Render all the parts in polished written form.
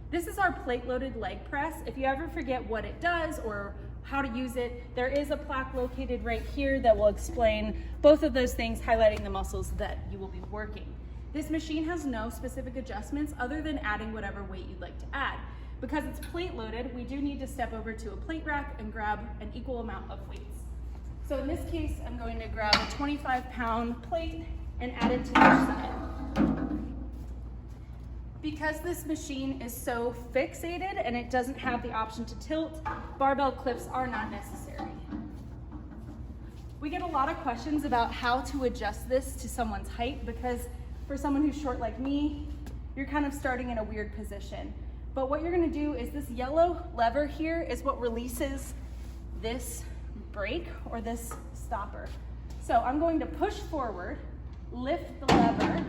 This is our plate-loaded leg press. If you ever forget what it does or how to use it, there is a plaque located right here that will explain both of those things, highlighting the muscles that you will be working. This machine has no specific adjustments other than adding whatever weight you'd like to add. Because it's plate-loaded, we do need to step over to a plate rack and grab an equal amount of weights. So in this case, I'm going to grab a 25-pound plate and add it to each side. Because this machine is so fixated and it doesn't have the option to tilt, barbell clips are not necessary. We get a lot of questions about how to adjust this to someone's height, because for someone who's short like me, you're kind of starting in a weird position. But what you're gonna do is this yellow lever here is what releases this brake or this stopper. So I'm going to push forward, lift the lever,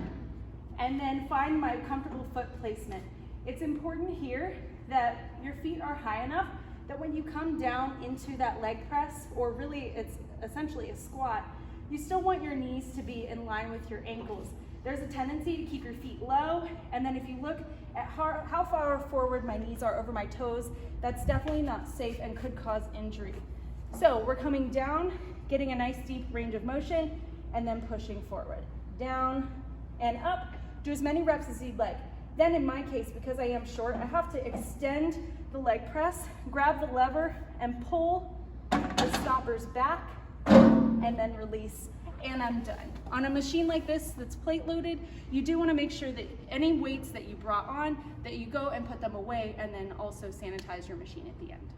and then find my comfortable foot placement. It's important here that your feet are high enough that when you come down into that leg press, or really it's essentially a squat, you still want your knees to be in line with your ankles. There's a tendency to keep your feet low, and then if you look at how far forward my knees are over my toes, that's definitely not safe and could cause injury. So we're coming down, getting a nice deep range of motion, and then pushing forward. Down and up. Do as many reps as you'd like. Then in my case, because I am short, I have to extend the leg press, grab the lever, and pull the stoppers back, and then release, and I'm done. On a machine like this that's plate loaded, you do want to make sure that any weights that you brought on, that you go and put them away, and then also sanitize your machine at the end.